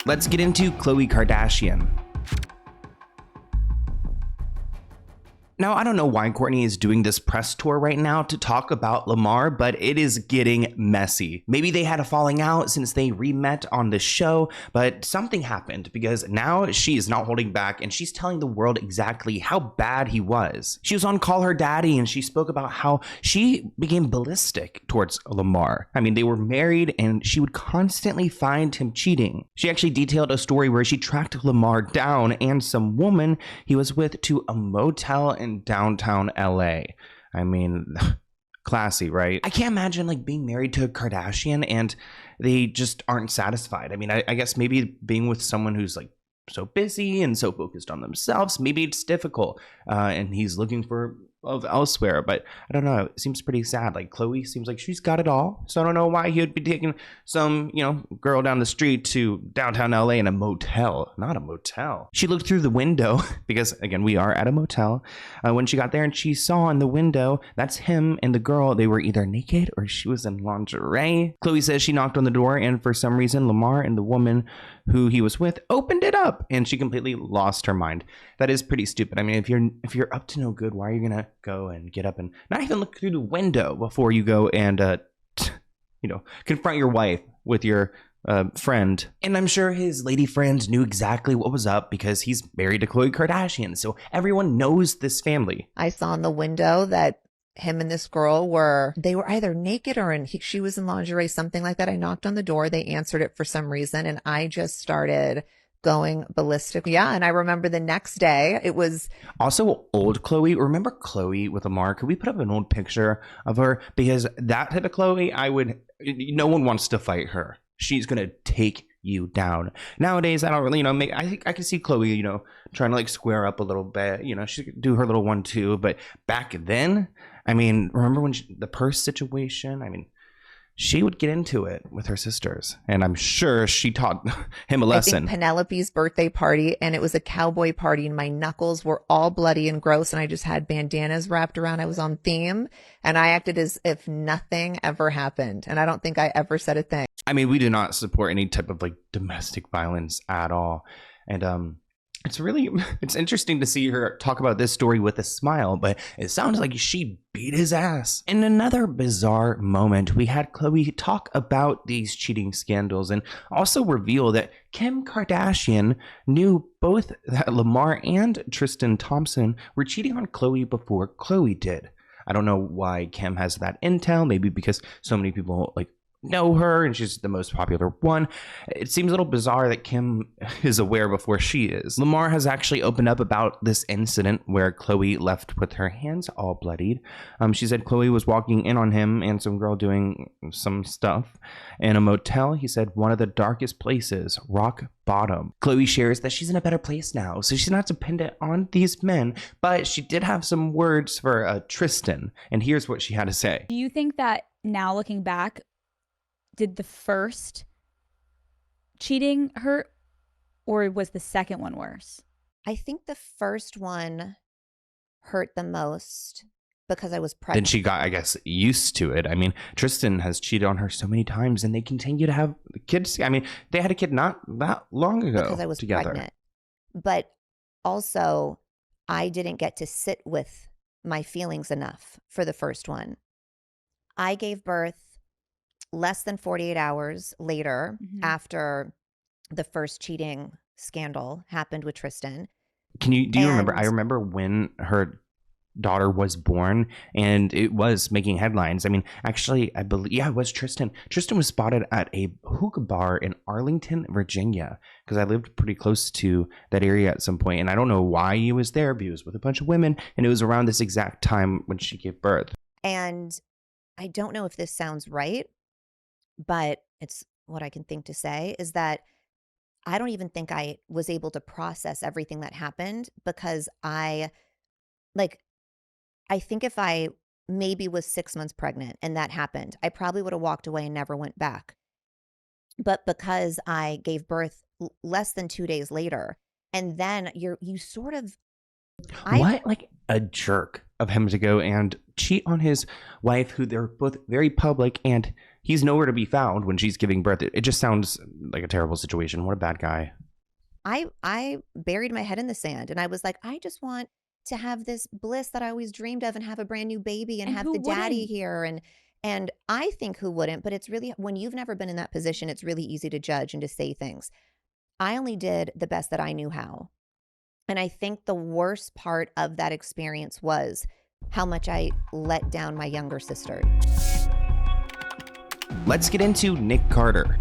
Let's get into Khloe Kardashian. Now, I don't know why Kourtney is doing this press tour right now to talk about Lamar, but it is getting messy. Maybe they had a falling out since they re-met on the show, but something happened because now she is not holding back and she's telling the world exactly how bad he was. She was on Call Her Daddy and she spoke about how she became ballistic towards Lamar. I mean, they were married and she would constantly find him cheating. She actually detailed a story where she tracked Lamar down and some woman he was with to a motel in downtown LA. I mean, classy, right? I can't imagine like being married to a Kardashian and they just aren't satisfied. I mean, I guess maybe being with someone who's like so busy and so focused on themselves, maybe it's difficult and he's looking for love elsewhere, but I don't know, it seems pretty sad. Like Khloe seems like she's got it all, so I don't know why he would be taking some girl down the street to downtown LA in a motel. Not a motel. She looked through the window because again we are at a motel when she got there, and she saw in the window that's him and the girl. They were either naked or she was in lingerie. Khloe says she knocked on the door and for some reason Lamar and the woman who he was with opened it up and she completely lost her mind. That is pretty stupid. I mean, if you're up to no good, why are you gonna go and get up and not even look through the window before you go and confront your wife with your friend? And I'm sure his lady friend knew exactly what was up because he's married to Khloe Kardashian, so everyone knows this family. I saw in the window that him and this girl were either naked or she was in lingerie, something like that. I knocked on the door. They answered it for some reason. And I just started going ballistic. Yeah. And I remember the next day it was also old Khloe. Remember Khloe with Lamar? Could we put up an old picture of her? Because that type of Khloe, no one wants to fight her. She's going to take you down. Nowadays, I don't really, I can see Khloe, trying to like square up a little bit. She could do her little 1-2. But back then, I mean, remember when the purse situation? I mean, she would get into it with her sisters, and I'm sure she taught him a lesson. I think Penelope's birthday party, and it was a cowboy party, and my knuckles were all bloody and gross, and I just had bandanas wrapped around. I was on theme, and I acted as if nothing ever happened, and I don't think I ever said a thing. I mean, we do not support any type of like domestic violence at all, and it's interesting to see her talk about this story with a smile, but it sounds like she beat his ass. In another bizarre moment, we had Khloe talk about these cheating scandals and also reveal that Kim Kardashian knew both that Lamar and Tristan Thompson were cheating on Khloe before Khloe did. I don't know why Kim has that intel, maybe because so many people know her and she's the most popular one. It seems a little bizarre that Kim is aware before she is. Lamar has actually opened up about this incident where Khloe left with her hands all bloodied. She said Khloe was walking in on him and some girl doing some stuff in a motel. He said one of the darkest places, rock bottom. Khloe shares that she's in a better place now, so she's not dependent on these men, but she did have some words for Tristan, and here's what she had to say. Do you think that now looking back, did the first cheating hurt or was the second one worse? I think the first one hurt the most because I was pregnant. Then she got, I guess, used to it. I mean, Tristan has cheated on her so many times and they continue to have kids. I mean, they had a kid not that long ago because I was together. Pregnant. But also, I didn't get to sit with my feelings enough for the first one. I gave birth less than 48 hours later after the first cheating scandal happened with Tristan. Do you remember? I remember when her daughter was born and it was making headlines. I mean, actually, I believe, it was Tristan. Tristan was spotted at a hookah bar in Arlington, Virginia, because I lived pretty close to that area at some point. And I don't know why he was there, but he was with a bunch of women. And it was around this exact time when she gave birth. And I don't know if this sounds right, but it's what I can think to say is that I don't even think I was able to process everything that happened because I think if I maybe was 6 months pregnant and that happened, I probably would have walked away and never went back. But because I gave birth less than 2 days later, and then you sort of... What? Like a jerk of him to go and cheat on his wife, who they're both very public, and he's nowhere to be found when she's giving birth. It just sounds like a terrible situation. What a bad guy. I buried my head in the sand and I was like, I just want to have this bliss that I always dreamed of and have a brand new baby and have who the daddy wouldn't? here. And I think who wouldn't, but it's really, when you've never been in that position, it's really easy to judge and to say things. I only did the best that I knew how. And I think the worst part of that experience was how much I let down my younger sister. Let's get into Nick Carter.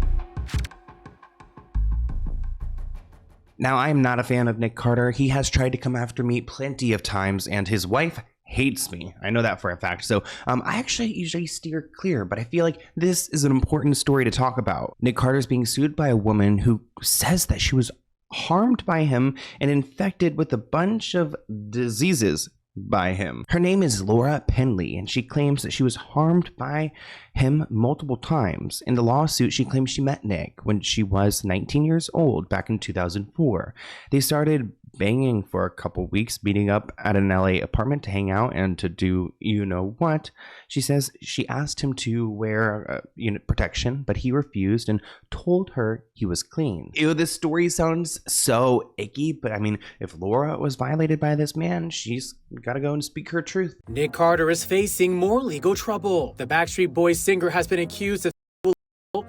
Now, I am not a fan of Nick Carter. He has tried to come after me plenty of times, and his wife hates me. I know that for a fact. So I actually usually steer clear, but I feel like this is an important story to talk about. Nick Carter is being sued by a woman who says that she was harmed by him and infected with a bunch of diseases by him. Her name is Laura Penley, and she claims that she was harmed by him multiple times. In the lawsuit, she claims she met Nick when she was 19 years old back in 2004. They started banging for a couple weeks, meeting up at an LA apartment to hang out and to do you know what. She says she asked him to wear unit protection, but he refused and told her he was clean. Ew, this story sounds so icky, but I mean, if Laura was violated by this man, she's gotta go and speak her truth. Nick Carter is facing more legal trouble. The Backstreet Boys singer has been accused of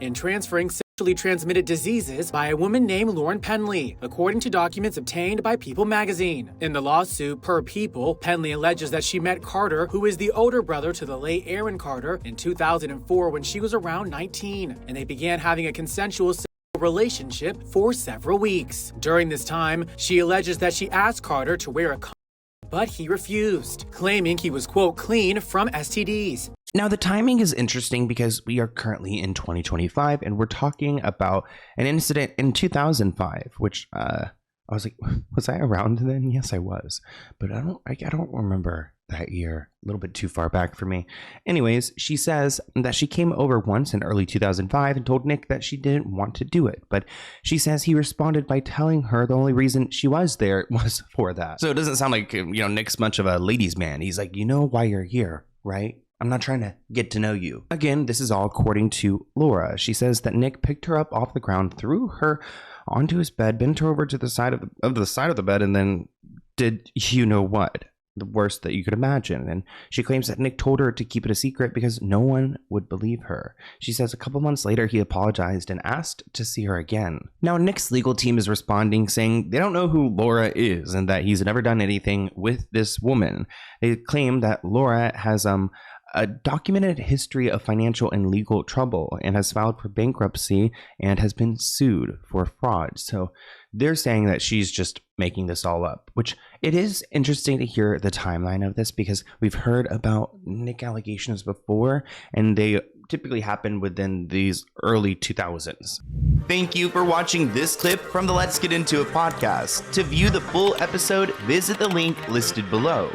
in transferring sexually transmitted diseases by a woman named Lauren Penley, according to documents obtained by People magazine. In the lawsuit, per People, Penley alleges that she met Carter, who is the older brother to the late Aaron Carter, in 2004 when she was around 19, and they began having a consensual sexual relationship for several weeks. During this time, she alleges that she asked Carter to wear a condom, but he refused, claiming he was, quote, clean from STDs. Now, the timing is interesting because we are currently in 2025 and we're talking about an incident in 2005, which I was like, was I around then? Yes, I was, but I don't remember that year. A little bit too far back for me. Anyways, she says that she came over once in early 2005 and told Nick that she didn't want to do it, but she says he responded by telling her the only reason she was there was for that. So it doesn't sound like, Nick's much of a ladies' man. He's like, you know why you're here, right? I'm not trying to get to know you. Again, this is all according to Laura. She says that Nick picked her up off the ground, threw her onto his bed, bent her over to the side of the bed, and then did you know what? The worst that you could imagine. And she claims that Nick told her to keep it a secret because no one would believe her. She says a couple months later, he apologized and asked to see her again. Now, Nick's legal team is responding, saying they don't know who Laura is and that he's never done anything with this woman. They claim that Laura has a documented history of financial and legal trouble and has filed for bankruptcy and has been sued for fraud. So they're saying that she's just making this all up, which it is interesting to hear the timeline of this because we've heard about Nick allegations before and they typically happen within these early 2000s. Thank you for watching this clip from the Let's Get Into It podcast. To view the full episode, visit the link listed below.